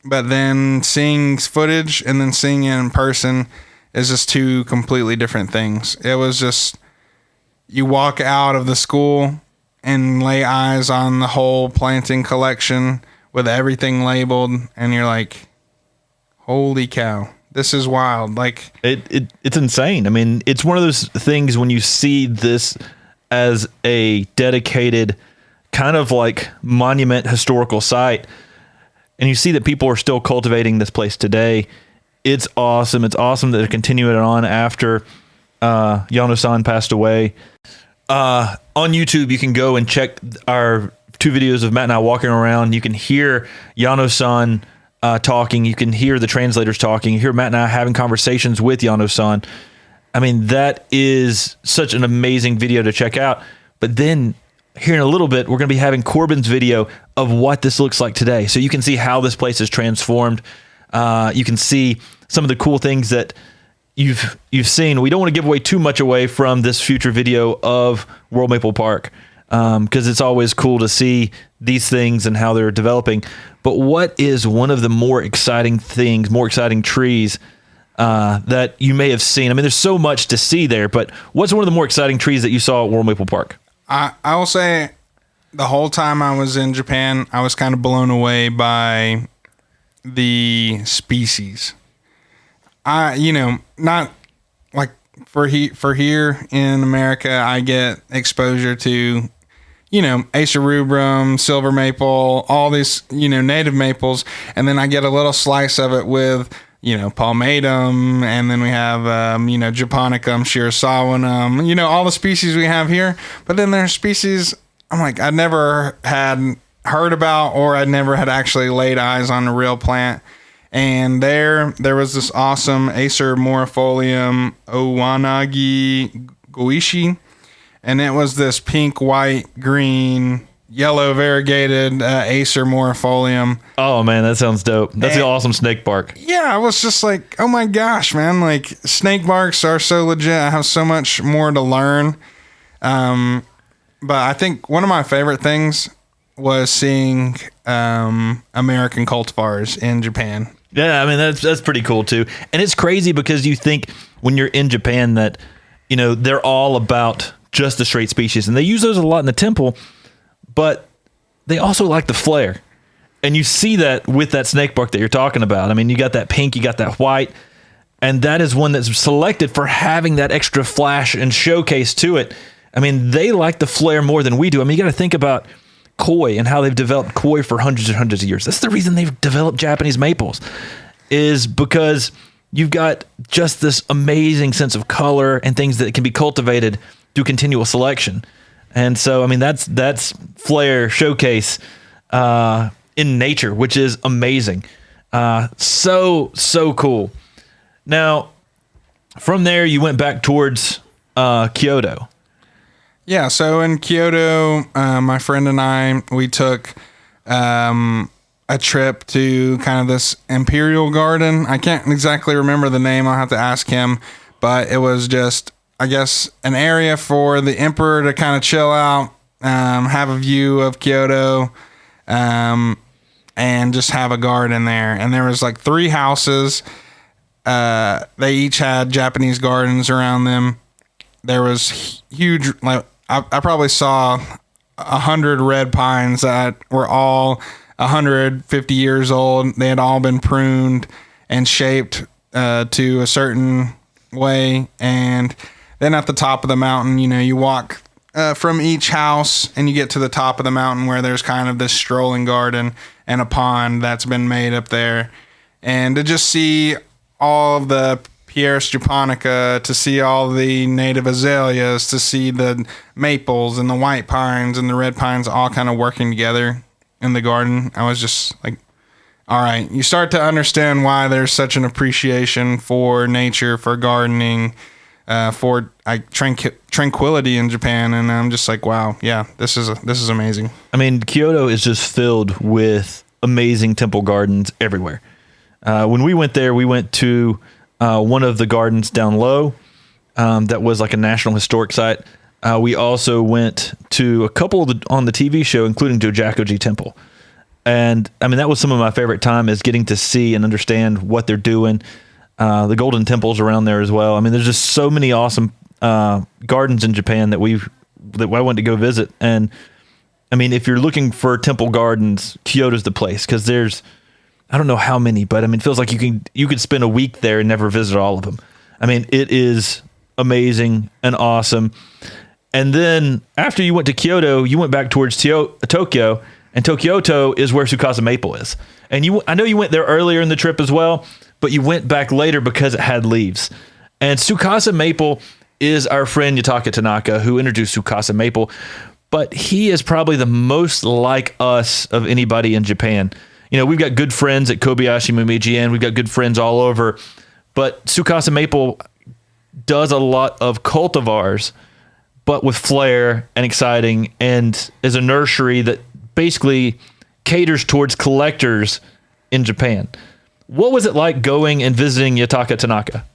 but then seeing footage and then seeing it in person is just 2 completely different things. It was just, you walk out of the school and lay eyes on the whole planting collection with everything labeled, and you're like, holy cow, this is wild. Like it's insane. I mean, it's one of those things when you see this as a dedicated kind of like monument historical site, and you see that people are still cultivating this place today. It's awesome. It's awesome that they're continuing it on after Yano-san passed away. On YouTube, you can go and check our 2 videos of Matt and I walking around. You can hear Yano-san talking. You can hear the translators talking. You hear Matt and I having conversations with Yano-san. I mean, that is such an amazing video to check out. But then here in a little bit, we're going to be having Corbin's video of what this looks like today. So you can see how this place is transformed. You can see some of the cool things that you've seen. We don't want to give away too much away from this future video of World Maple Park. because it's always cool to see these things and how they're developing. But what is one of the more exciting trees that you may have seen? I mean, there's so much to see there, but what's one of the more exciting trees that you saw at World Maple Park? I will say the whole time I was in Japan, I was kind of blown away by the species. Not like for here in America, I get exposure to, Acer rubrum, silver maple, all these, native maples. And then I get a little slice of it with, palmatum. And then we have, japonicum, shirasawanum, all the species we have here. But then there's species I'm like, I never had heard about, or I never had actually laid eyes on a real plant. And there was this awesome Acer morifolium owanagi goishi, and it was this pink, white, green, yellow variegated Acer morifolium. Oh man, that sounds dope. That's the awesome snake bark. Yeah, I was just like, oh my gosh, man! Like, snake barks are so legit. I have so much more to learn. But I think one of my favorite things was seeing American cultivars in Japan. Yeah, I mean, that's pretty cool too. And it's crazy because you think when you're in Japan that, they're all about just the straight species. And they use those a lot in the temple, but they also like the flare. And you see that with that snake bark that you're talking about. I mean, you got that pink, you got that white, and that is one that's selected for having that extra flash and showcase to it. I mean, they like the flare more than we do. I mean, you got to think about koi and how they've developed koi for hundreds and hundreds of years. That's the reason they've developed Japanese maples, is because you've got just this amazing sense of color and things that can be cultivated through continual selection. And so, I mean, that's flare showcase in nature, which is amazing. So cool. Now, from there, you went back towards Kyoto. Yeah, so in Kyoto, my friend and I, we took a trip to kind of this imperial garden. I can't exactly remember the name. I'll have to ask him. But it was just, I guess, an area for the emperor to kind of chill out, have a view of Kyoto, and just have a garden there. And there was like 3 houses. They each had Japanese gardens around them. There was huge, like, I probably saw 100 red pines that were all 150 years old. They had all been pruned and shaped to a certain way. And then at the top of the mountain, you walk from each house and you get to the top of the mountain where there's kind of this strolling garden and a pond that's been made up there. And to just see all of the Pieris japonica, to see all the native azaleas, to see the maples and the white pines and the red pines all kind of working together in the garden. I was just like, all right, you start to understand why there's such an appreciation for nature, for gardening, for tranquility in Japan. And I'm just like, wow, yeah, this is amazing. I mean, Kyoto is just filled with amazing temple gardens everywhere. When we went there, we went to one of the gardens down low that was like a national historic site. We also went to a couple on the TV show, including Jojakoji Temple. And I mean, that was some of my favorite time, is getting to see and understand what they're doing. The golden temples around there as well. I mean, there's just so many awesome gardens in Japan that I went to go visit. And I mean, if you're looking for temple gardens, Kyoto's the place, because there's, I don't know how many, but I mean, it feels like you could spend a week there and never visit all of them. I mean, it is amazing and awesome. And then after you went to Kyoto, you went back towards Tokyo, and Tokyo is where Tsukasa Maple is. And I know you went there earlier in the trip as well, but you went back later because it had leaves. And Tsukasa Maple is our friend Yutaka Tanaka, who introduced Tsukasa Maple, but he is probably the most like us of anybody in Japan. We've got good friends at Kobayashi Momiji, and we've got good friends all over, but Tsukasa Maple does a lot of cultivars, but with flair and exciting, and is a nursery that basically caters towards collectors in Japan. What was it like going and visiting Yutaka Tanaka?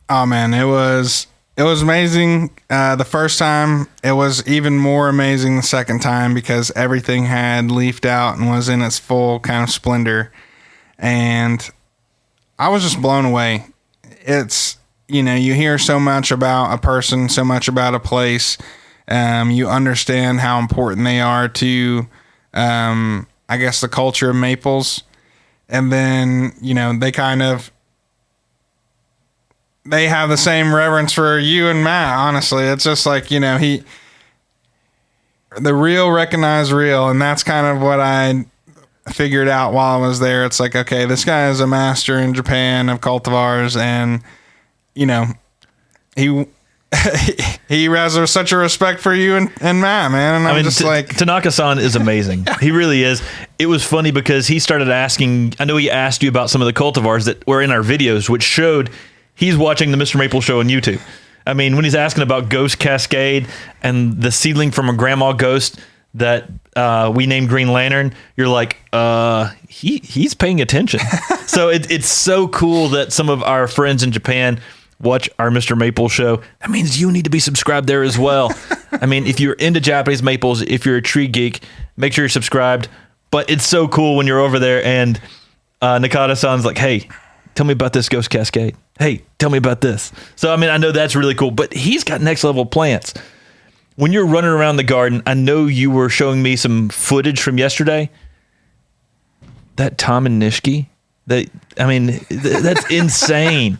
Oh man, it was It was amazing the first time. It was even more amazing the second time because everything had leafed out and was in its full kind of splendor. And I was just blown away. It's, you hear so much about a person, so much about a place. You understand how important they are to, I guess, the culture of maples. And then, they have the same reverence for you and Matt, honestly. It's just like, the real recognize real. And that's kind of what I figured out while I was there. It's like, okay, this guy is a master in Japan of cultivars, and he has such a respect for you and Matt, man. And I'm just like, Tanaka-san is amazing. He really is. It was funny because he started asking. I know he asked you about some of the cultivars that were in our videos, which showed he's watching the MrMaple Show on YouTube. I mean, when he's asking about Ghost Cascade and the seedling from a grandma ghost that we named Green Lantern, you're like, he's paying attention. So it's so cool that some of our friends in Japan watch our MrMaple Show. That means you need to be subscribed there as well. I mean, if you're into Japanese maples, if you're a tree geek, make sure you're subscribed. But it's so cool when you're over there and Nakata-san's like, hey, tell me about this Ghost Cascade. Hey, tell me about this. So, I mean, I know that's really cool, but he's got next level plants. When you're running around the garden, I know you were showing me some footage from yesterday. That Tom and Nishiki, that's insane.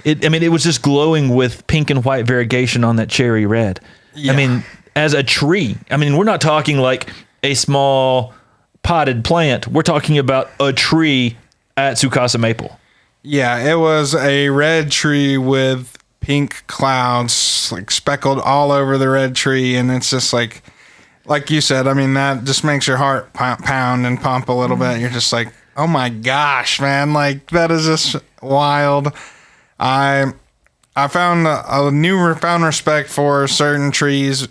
It was just glowing with pink and white variegation on that cherry red. Yeah. I mean, as a tree, we're not talking like a small potted plant. We're talking about a tree at Tsukasa Maple. Yeah, it was a red tree with pink clouds like speckled all over the red tree. And it's just like you said, that just makes your heart pound and pump a little bit. You're just like, oh my gosh, man. Like, that is just wild. I found a newfound respect for certain trees,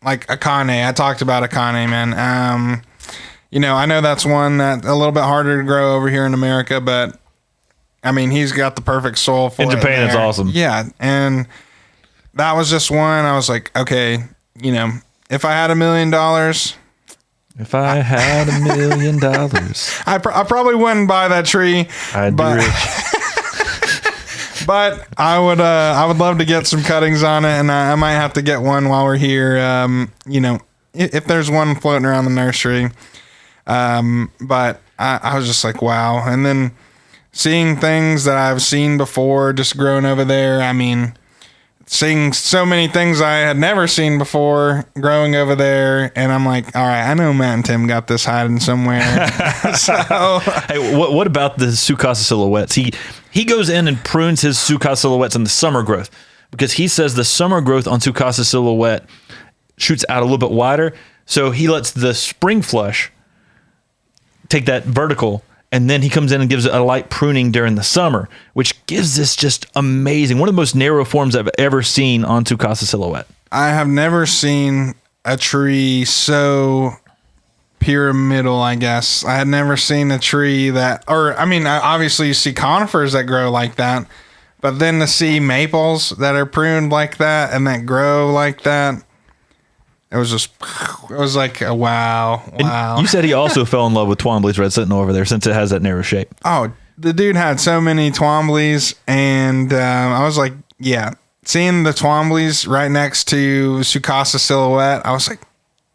like Akane. I talked about Akane, man. I know that's one that a little bit harder to grow over here in America, but he's got the perfect soil for it. In Japan, it's awesome. Yeah, and that was just one. I was like, okay, if I had $1 million, if I had $1 million, I probably wouldn't buy that tree. I'd be rich. But I would love to get some cuttings on it, and I might have to get one while we're here. If there's one floating around the nursery. But I was just like, wow. And then seeing things that I've seen before, just growing over there. Seeing so many things I had never seen before growing over there. And I'm like, all right, I know Matt and Tim got this hiding somewhere. So, hey, what about the Tsukasa silhouettes? He goes in and prunes his Tsukasa silhouettes in the summer growth because he says the summer growth on Tsukasa silhouette shoots out a little bit wider. So he lets the spring flush take that vertical, and then he comes in and gives it a light pruning during the summer, which gives this just amazing. One of the most narrow forms I've ever seen on Tsukasa silhouette. I have never seen a tree so pyramidal, I guess. I had never seen a tree that, obviously you see conifers that grow like that, but then to see maples that are pruned like that and that grow like that, it was like a wow. And you said he also fell in love with Twombly's Red Sentinel over there since it has that narrow shape. Oh, the dude had so many Twombly's, and I was like, yeah. Seeing the Twombly's right next to Tsukasa silhouette, I was like,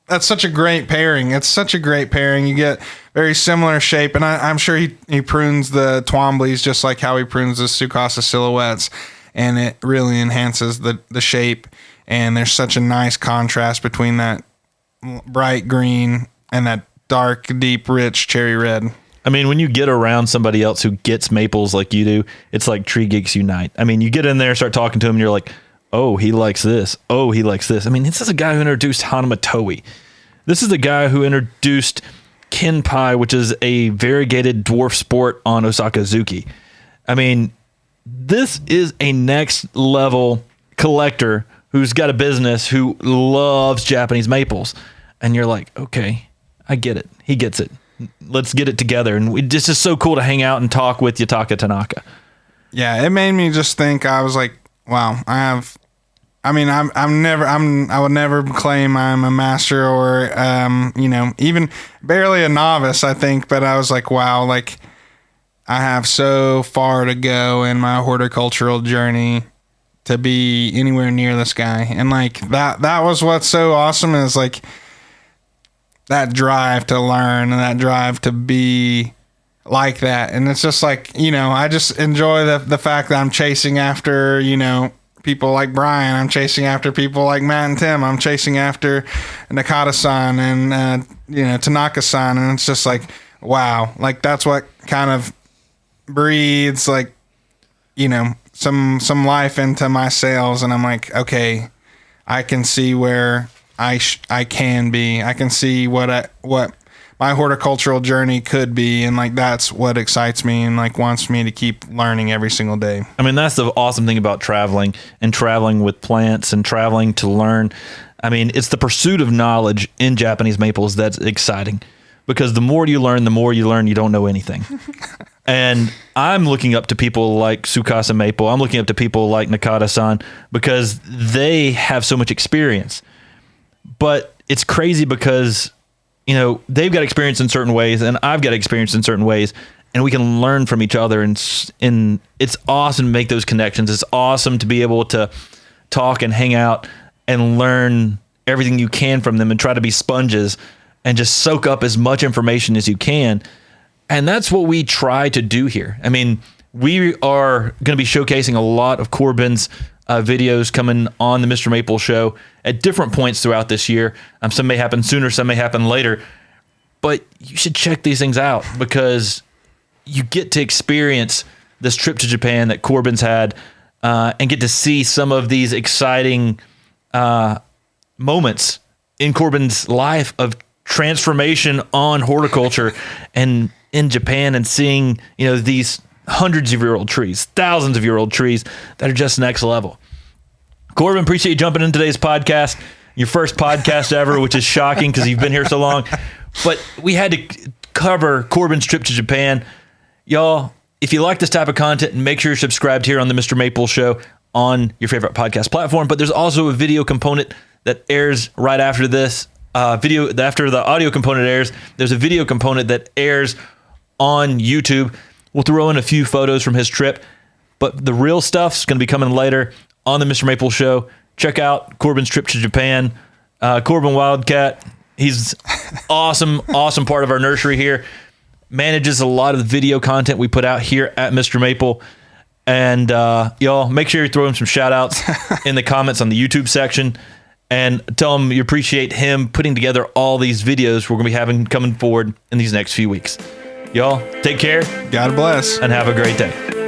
that's such a great pairing. It's such a great pairing. You get very similar shape, and I'm sure he prunes the Twombly's just like how he prunes the Tsukasa silhouettes, and it really enhances the shape. And there's such a nice contrast between that bright green and that dark, deep, rich cherry red. When you get around somebody else who gets maples like you do, it's like tree geeks unite. You get in there, start talking to him, and you're like, oh, he likes this. Oh, he likes this. This is a guy who introduced Hanamatoi. This is the guy who introduced Kinpai, which is a variegated dwarf sport on Osaka Zuki. This is a next level collector who's got a business who loves Japanese maples. And you're like, okay, I get it. He gets it. Let's get it together. And it's just so cool to hang out and talk with Yutaka Tanaka. Yeah, it made me just think, I was like, wow, I have I would never claim I'm a master or, even barely a novice, I think. But I was like, wow, like I have so far to go in my horticultural journey to be anywhere near this guy. And like that was what's so awesome is like that drive to learn and that drive to be like that. And it's just like, I just enjoy the fact that I'm chasing after, people like Brian. I'm chasing after people like Matt and Tim. I'm chasing after Nakata-san and, Tanaka-san. And it's just like, wow, like that's what kind of breeds like, some life into my sales. And I'm like, okay, I can see where I can be. I can see what my horticultural journey could be, and like that's what excites me and like wants me to keep learning every single day. I mean, that's the awesome thing about traveling and traveling with plants and traveling to learn. I mean, it's the pursuit of knowledge in Japanese maples that's exciting, because the more you learn, you don't know anything. And I'm looking up to people like Tsukasa Maple. I'm looking up to people like Nakata-san because they have so much experience. But it's crazy because they've got experience in certain ways and I've got experience in certain ways, and we can learn from each other. And it's awesome to make those connections. It's awesome to be able to talk and hang out and learn everything you can from them and try to be sponges and just soak up as much information as you can. And that's what we try to do here. I mean, we are going to be showcasing a lot of Corbin's videos coming on the MrMaple Show at different points throughout this year. Some may happen sooner, some may happen later, but you should check these things out because you get to experience this trip to Japan that Corbin's had and get to see some of these exciting moments in Corbin's life of transformation on horticulture and in Japan, and seeing these hundreds of year old trees, thousands of year old trees that are just next level. Corbin, appreciate you jumping in today's podcast, your first podcast ever, which is shocking because you've been here so long. But we had to cover Corbin's trip to Japan. Y'all, if you like this type of content, make sure you're subscribed here on the MrMaple Show on your favorite podcast platform. But there's also a video component that airs right after this. After the audio component airs, there's a video component that airs on YouTube. We'll throw in a few photos from his trip, but the real stuff's going to be coming later on the MrMaple Show. Check out Corbin's trip to Japan. Corbin Wildcat, he's awesome part of our nursery here. Manages a lot of the video content we put out here at MrMaple. And y'all, make sure you throw him some shout outs in the comments on the YouTube section and tell him you appreciate him putting together all these videos we're going to be having coming forward in these next few weeks. Y'all, take care. God bless. And have a great day.